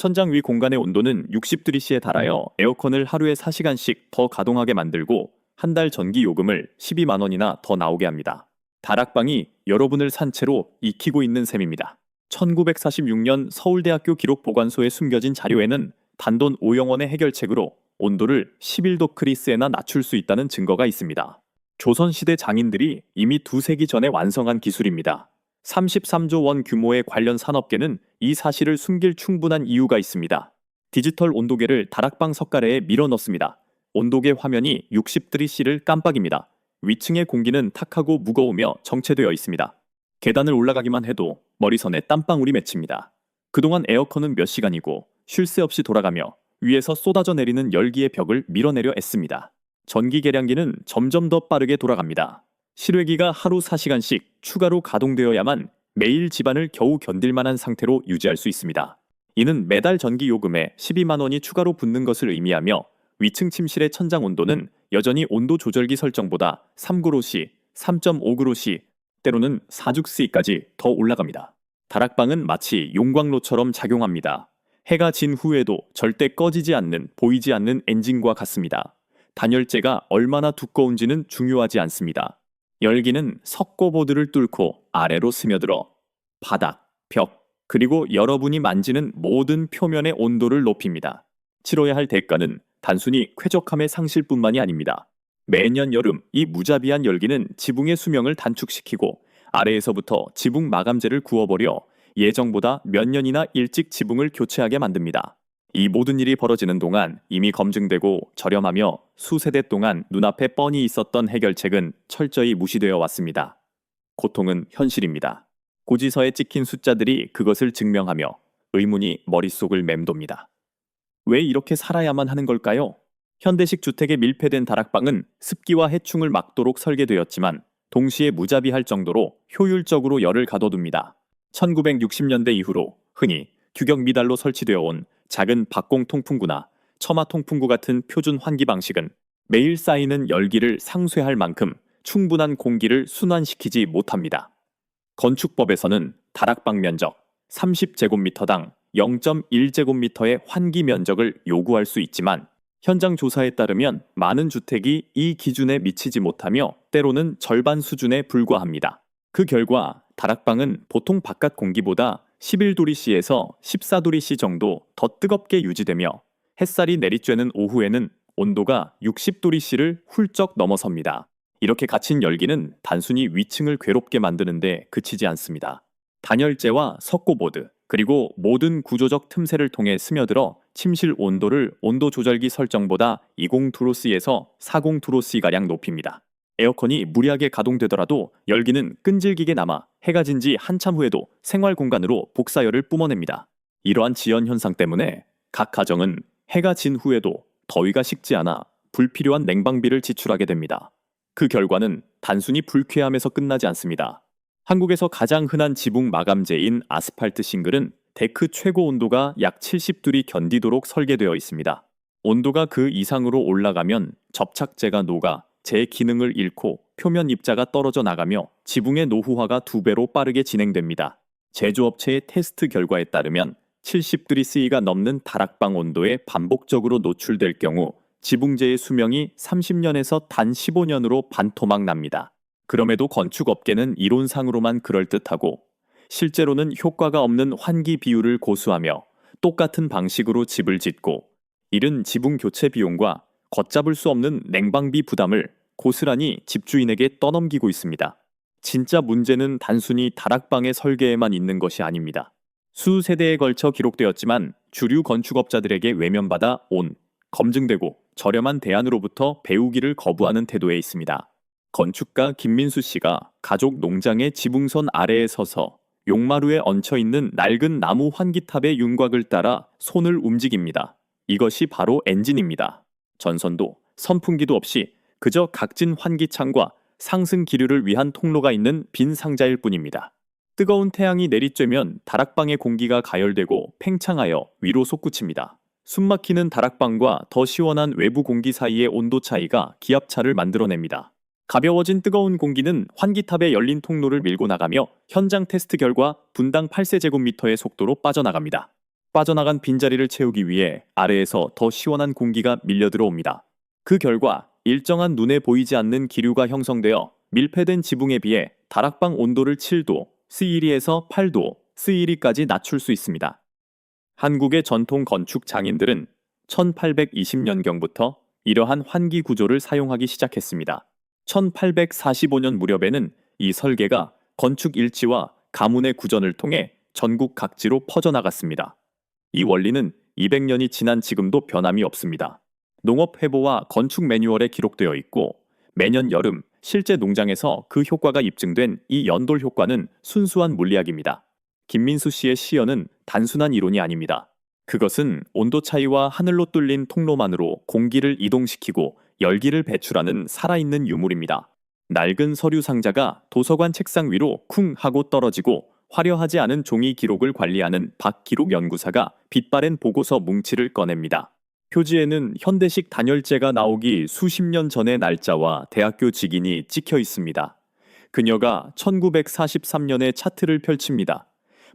천장 위 공간의 온도는 60°C에 달하여 에어컨을 하루에 4시간씩 더 가동하게 만들고 한 달 전기 요금을 12만 원이나 더 나오게 합니다. 다락방이 여러분을 산채로 익히고 있는 셈입니다. 1946년 서울대학교 기록보관소에 숨겨진 자료에는 단돈 5영원의 해결책으로 온도를 11도 크리스에나 낮출 수 있다는 증거가 있습니다. 조선시대 장인들이 이미 두세기 전에 완성한 기술입니다. 33조 원 규모의 관련 산업계는 이 사실을 숨길 충분한 이유가 있습니다. 디지털 온도계를 다락방 석가래에 밀어 넣습니다. 온도계 화면이 60°C를 깜빡입니다. 위층의 공기는 탁하고 무거우며 정체되어 있습니다. 계단을 올라가기만 해도 머리선에 땀방울이 맺힙니다. 그동안 에어컨은 몇 시간이고 쉴 새 없이 돌아가며 위에서 쏟아져 내리는 열기의 벽을 밀어내려 애씁니다. 전기 계량기는 점점 더 빠르게 돌아갑니다. 실외기가 하루 4시간씩 추가로 가동되어야만 매일 집안을 겨우 견딜 만한 상태로 유지할 수 있습니다. 이는 매달 전기 요금에 12만 원이 추가로 붙는 것을 의미하며 위층 침실의 천장 온도는 여전히 온도 조절기 설정보다 3그로시, 3.5그로시, 때로는 4죽스까지 더 올라갑니다. 다락방은 마치 용광로처럼 작용합니다. 해가 진 후에도 절대 꺼지지 않는, 보이지 않는 엔진과 같습니다. 단열재가 얼마나 두꺼운지는 중요하지 않습니다. 열기는 석고보드를 뚫고 아래로 스며들어 바닥, 벽, 그리고 여러분이 만지는 모든 표면의 온도를 높입니다. 치러야 할 대가는 단순히 쾌적함의 상실뿐만이 아닙니다. 매년 여름 이 무자비한 열기는 지붕의 수명을 단축시키고 아래에서부터 지붕 마감재를 구워버려 예정보다 몇 년이나 일찍 지붕을 교체하게 만듭니다. 이 모든 일이 벌어지는 동안 이미 검증되고 저렴하며 수세대 동안 눈앞에 뻔히 있었던 해결책은 철저히 무시되어 왔습니다. 고통은 현실입니다. 고지서에 찍힌 숫자들이 그것을 증명하며 의문이 머릿속을 맴돕니다. 왜 이렇게 살아야만 하는 걸까요? 현대식 주택에 밀폐된 다락방은 습기와 해충을 막도록 설계되었지만 동시에 무자비할 정도로 효율적으로 열을 가둬둡니다. 1960년대 이후로 흔히 규격 미달로 설치되어 온 작은 박공 통풍구나 처마 통풍구 같은 표준 환기 방식은 매일 쌓이는 열기를 상쇄할 만큼 충분한 공기를 순환시키지 못합니다. 건축법에서는 다락방 면적 30제곱미터당 0.1제곱미터의 환기 면적을 요구할 수 있지만 현장 조사에 따르면 많은 주택이 이 기준에 미치지 못하며 때로는 절반 수준에 불과합니다. 그 결과 다락방은 보통 바깥 공기보다 11°C에서 14°C 정도 더 뜨겁게 유지되며 햇살이 내리쬐는 오후에는 온도가 60°C를 훌쩍 넘어섭니다. 이렇게 갇힌 열기는 단순히 위층을 괴롭게 만드는데 그치지 않습니다. 단열재와 석고보드, 그리고 모든 구조적 틈새를 통해 스며들어 침실 온도를 온도 조절기 설정보다 20°C에서 40°C가량 높입니다. 에어컨이 무리하게 가동되더라도 열기는 끈질기게 남아 해가 진 지 한참 후에도 생활 공간으로 복사열을 뿜어냅니다. 이러한 지연 현상 때문에 각 가정은 해가 진 후에도 더위가 식지 않아 불필요한 냉방비를 지출하게 됩니다. 그 결과는 단순히 불쾌함에서 끝나지 않습니다. 한국에서 가장 흔한 지붕 마감재인 아스팔트 싱글은 데크 최고 온도가 약 70도를 견디도록 설계되어 있습니다. 온도가 그 이상으로 올라가면 접착제가 녹아 제 기능을 잃고 표면 입자가 떨어져 나가며 지붕의 노후화가 2배로 빠르게 진행됩니다. 제조업체의 테스트 결과에 따르면 70°C가 넘는 다락방 온도에 반복적으로 노출될 경우 지붕재의 수명이 30년에서 단 15년으로 반토막 납니다. 그럼에도 건축업계는 이론상으로만 그럴듯하고 실제로는 효과가 없는 환기 비율을 고수하며 똑같은 방식으로 집을 짓고 이른 지붕 교체 비용과 걷잡을 수 없는 냉방비 부담을 고스란히 집주인에게 떠넘기고 있습니다. 진짜 문제는 단순히 다락방의 설계에만 있는 것이 아닙니다. 수세대에 걸쳐 기록되었지만 주류 건축업자들에게 외면받아 온, 검증되고 저렴한 대안으로부터 배우기를 거부하는 태도에 있습니다. 건축가 김민수 씨가 가족 농장의 지붕선 아래에 서서 용마루에 얹혀있는 낡은 나무 환기탑의 윤곽을 따라 손을 움직입니다. 이것이 바로 엔진입니다. 전선도 선풍기도 없이 그저 각진 환기창과 상승 기류를 위한 통로가 있는 빈 상자일 뿐입니다. 뜨거운 태양이 내리쬐면 다락방의 공기가 가열되고 팽창하여 위로 솟구칩니다. 숨막히는 다락방과 더 시원한 외부 공기 사이의 온도 차이가 기압차를 만들어냅니다. 가벼워진 뜨거운 공기는 환기탑의 열린 통로를 밀고 나가며 현장 테스트 결과 분당 8세제곱미터의 속도로 빠져나갑니다. 빠져나간 빈자리를 채우기 위해 아래에서 더 시원한 공기가 밀려 들어옵니다. 그 결과 일정한 눈에 보이지 않는 기류가 형성되어 밀폐된 지붕에 비해 다락방 온도를 7도, C1에서 8도, C1까지 낮출 수 있습니다. 한국의 전통 건축 장인들은 1820년경부터 이러한 환기 구조를 사용하기 시작했습니다. 1845년 무렵에는 이 설계가 건축 일지와 가문의 구전을 통해 전국 각지로 퍼져나갔습니다. 이 원리는 200년이 지난 지금도 변함이 없습니다. 농업회보와 건축 매뉴얼에 기록되어 있고 매년 여름 실제 농장에서 그 효과가 입증된 이 연돌 효과는 순수한 물리학입니다. 김민수 씨의 시연은 단순한 이론이 아닙니다. 그것은 온도 차이와 하늘로 뚫린 통로만으로 공기를 이동시키고 열기를 배출하는 살아있는 유물입니다. 낡은 서류 상자가 도서관 책상 위로 쿵 하고 떨어지고 화려하지 않은 종이 기록을 관리하는 박기록 연구사가 빛바랜 보고서 뭉치를 꺼냅니다. 표지에는 현대식 단열재가 나오기 수십 년 전의 날짜와 대학교 직인이 찍혀 있습니다. 그녀가 1943년에 차트를 펼칩니다.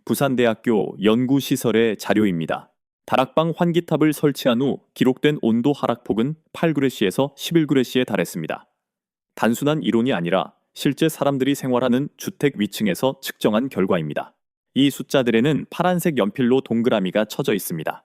부산대학교 연구시설의 자료입니다. 다락방 환기탑을 설치한 후 기록된 온도 하락폭은 8그레시에서 11그레시에 달했습니다. 단순한 이론이 아니라 실제 사람들이 생활하는 주택 위층에서 측정한 결과입니다. 이 숫자들에는 파란색 연필로 동그라미가 쳐져 있습니다.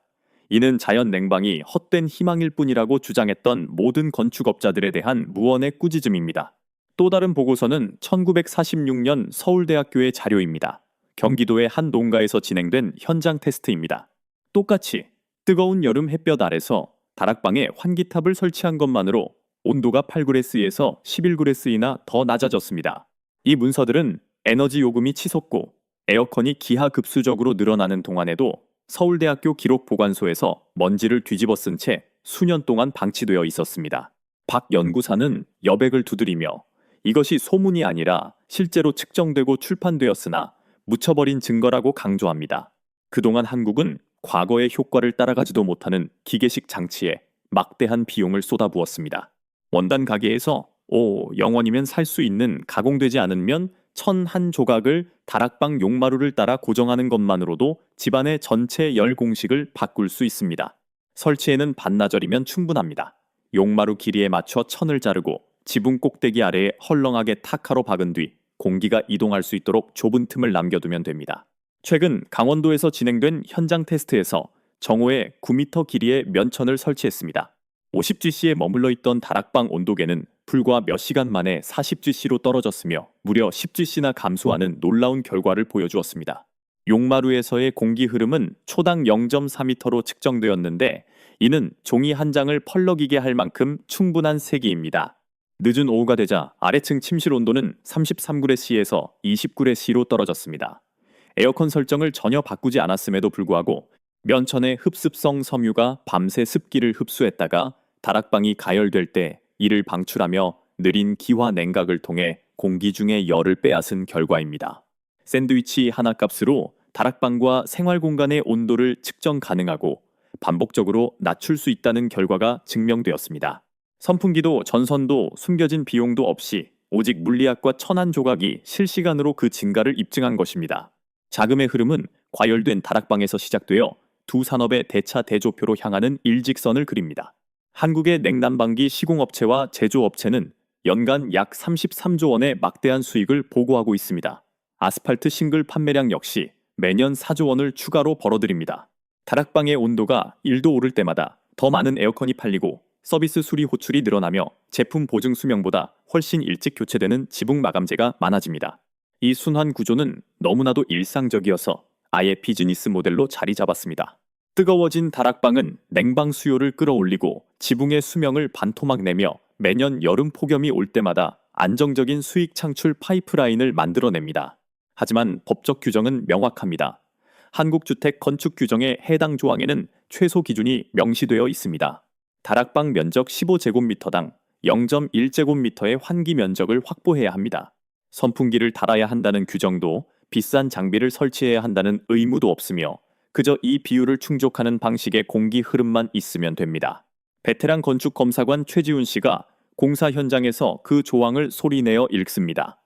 이는 자연 냉방이 헛된 희망일 뿐이라고 주장했던 모든 건축업자들에 대한 무언의 꾸짖음입니다. 또 다른 보고서는 1946년 서울대학교의 자료입니다. 경기도의 한 농가에서 진행된 현장 테스트입니다. 똑같이 뜨거운 여름 햇볕 아래서 다락방에 환기탑을 설치한 것만으로 온도가 8그레스에서 11그레스이나 더 낮아졌습니다. 이 문서들은 에너지 요금이 치솟고 에어컨이 기하급수적으로 늘어나는 동안에도 서울대학교 기록보관소에서 먼지를 뒤집어 쓴 채 수년 동안 방치되어 있었습니다. 박 연구사는 여백을 두드리며 이것이 소문이 아니라 실제로 측정되고 출판되었으나 묻혀버린 증거라고 강조합니다. 그동안 한국은 과거의 효과를 따라가지도 못하는 기계식 장치에 막대한 비용을 쏟아부었습니다. 원단 가게에서 영원이면 살 수 있는 가공되지 않은 면 1,001조각을 다락방 용마루를 따라 고정하는 것만으로도 집안의 전체 열 공식을 바꿀 수 있습니다. 설치에는 반나절이면 충분합니다. 용마루 길이에 맞춰 천을 자르고 지붕 꼭대기 아래에 헐렁하게 타카로 박은 뒤 공기가 이동할 수 있도록 좁은 틈을 남겨두면 됩니다. 최근 강원도에서 진행된 현장 테스트에서 정오에 9m 길이의 면천을 설치했습니다. 50GC에 머물러 있던 다락방 온도계는 불과 몇 시간 만에 40GC로 떨어졌으며 무려 10GC나 감소하는 놀라운 결과를 보여주었습니다. 용마루에서의 공기 흐름은 초당 0.4m로 측정되었는데 이는 종이 한 장을 펄럭이게 할 만큼 충분한 세기입니다. 늦은 오후가 되자 아래층 침실 온도는 33그레시에서 20그레시로 떨어졌습니다. 에어컨 설정을 전혀 바꾸지 않았음에도 불구하고 면천의 흡습성 섬유가 밤새 습기를 흡수했다가 다락방이 가열될 때 이를 방출하며 느린 기화 냉각을 통해 공기 중의 열을 빼앗은 결과입니다. 샌드위치 하나 값으로 다락방과 생활공간의 온도를 측정 가능하고 반복적으로 낮출 수 있다는 결과가 증명되었습니다. 선풍기도 전선도 숨겨진 비용도 없이 오직 물리학과 천안 조각이 실시간으로 그 증가를 입증한 것입니다. 자금의 흐름은 과열된 다락방에서 시작되어 두 산업의 대차 대조표로 향하는 일직선을 그립니다. 한국의 냉난방기 시공업체와 제조업체는 연간 약 33조 원의 막대한 수익을 보고하고 있습니다. 아스팔트 싱글 판매량 역시 매년 4조 원을 추가로 벌어들입니다. 다락방의 온도가 1도 오를 때마다 더 많은 에어컨이 팔리고 서비스 수리 호출이 늘어나며 제품 보증 수명보다 훨씬 일찍 교체되는 지붕 마감재가 많아집니다. 이 순환 구조는 너무나도 일상적이어서 아예 비즈니스 모델로 자리 잡았습니다. 뜨거워진 다락방은 냉방 수요를 끌어올리고 지붕의 수명을 반토막 내며 매년 여름 폭염이 올 때마다 안정적인 수익 창출 파이프라인을 만들어냅니다. 하지만 법적 규정은 명확합니다. 한국주택 건축 규정의 해당 조항에는 최소 기준이 명시되어 있습니다. 다락방 면적 15제곱미터당 0.1제곱미터의 환기 면적을 확보해야 합니다. 선풍기를 달아야 한다는 규정도 비싼 장비를 설치해야 한다는 의무도 없으며 그저 이 비율을 충족하는 방식의 공기 흐름만 있으면 됩니다. 베테랑 건축 검사관 최지훈 씨가 공사 현장에서 그 조항을 소리내어 읽습니다.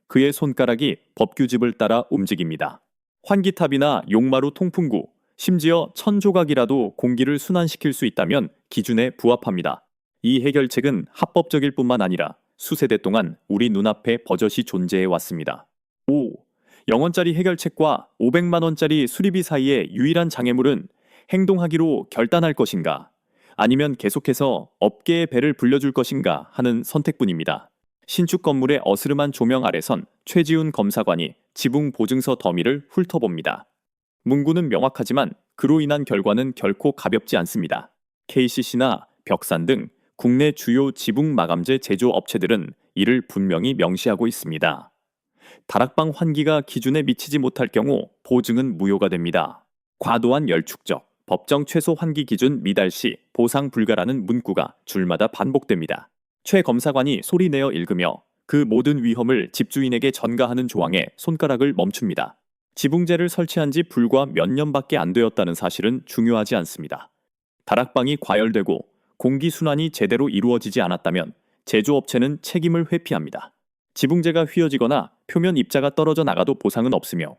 그의 손가락이 법규집을 따라 움직입니다. 환기탑이나 용마루 통풍구, 심지어 1000조각이라도 공기를 순환시킬 수 있다면 기준에 부합합니다. 이 해결책은 합법적일 뿐만 아니라 수세대 동안 우리 눈앞에 버젓이 존재해 왔습니다. 5. 0원짜리 해결책과 500만 원짜리 수리비 사이의 유일한 장애물은 행동하기로 결단할 것인가, 아니면 계속해서 업계의 배를 불려줄 것인가 하는 선택뿐입니다. 신축 건물의 어스름한 조명 아래선 최지훈 검사관이 지붕 보증서 더미를 훑어봅니다. 문구는 명확하지만 그로 인한 결과는 결코 가볍지 않습니다. KCC나 벽산 등 국내 주요 지붕 마감재 제조 업체들은 이를 분명히 명시하고 있습니다. 다락방 환기가 기준에 미치지 못할 경우 보증은 무효가 됩니다. 과도한 열축적, 법정 최소 환기 기준 미달 시 보상 불가라는 문구가 줄마다 반복됩니다. 최 검사관이 소리내어 읽으며 그 모든 위험을 집주인에게 전가하는 조항에 손가락을 멈춥니다. 지붕재를 설치한 지 불과 몇 년밖에 안 되었다는 사실은 중요하지 않습니다. 다락방이 과열되고 공기순환이 제대로 이루어지지 않았다면 제조업체는 책임을 회피합니다. 지붕재가 휘어지거나 표면 입자가 떨어져 나가도 보상은 없으며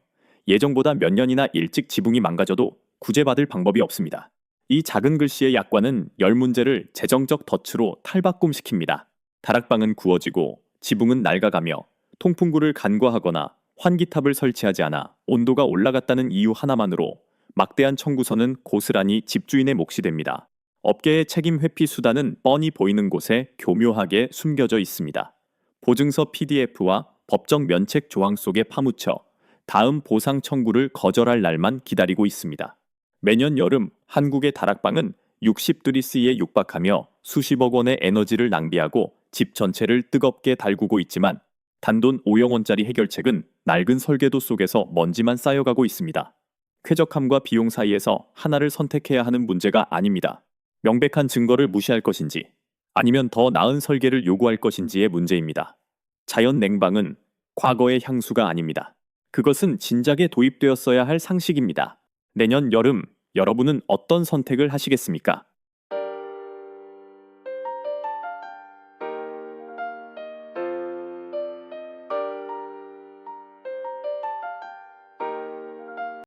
예정보다 몇 년이나 일찍 지붕이 망가져도 구제받을 방법이 없습니다. 이 작은 글씨의 약관은 열 문제를 재정적 덫으로 탈바꿈시킵니다. 다락방은 구워지고 지붕은 낡아가며 통풍구를 간과하거나 환기탑을 설치하지 않아 온도가 올라갔다는 이유 하나만으로 막대한 청구서는 고스란히 집주인의 몫이 됩니다. 업계의 책임 회피 수단은 뻔히 보이는 곳에 교묘하게 숨겨져 있습니다. 보증서 PDF와 법정 면책 조항 속에 파묻혀 다음 보상 청구를 거절할 날만 기다리고 있습니다. 매년 여름 한국의 다락방은 60°C에 육박하며 수십억 원의 에너지를 낭비하고 집 전체를 뜨겁게 달구고 있지만 단돈 5영원짜리 해결책은 낡은 설계도 속에서 먼지만 쌓여가고 있습니다. 쾌적함과 비용 사이에서 하나를 선택해야 하는 문제가 아닙니다. 명백한 증거를 무시할 것인지 아니면 더 나은 설계를 요구할 것인지의 문제입니다. 자연 냉방은 과거의 향수가 아닙니다. 그것은 진작에 도입되었어야 할 상식입니다. 내년 여름 여러분은 어떤 선택을 하시겠습니까?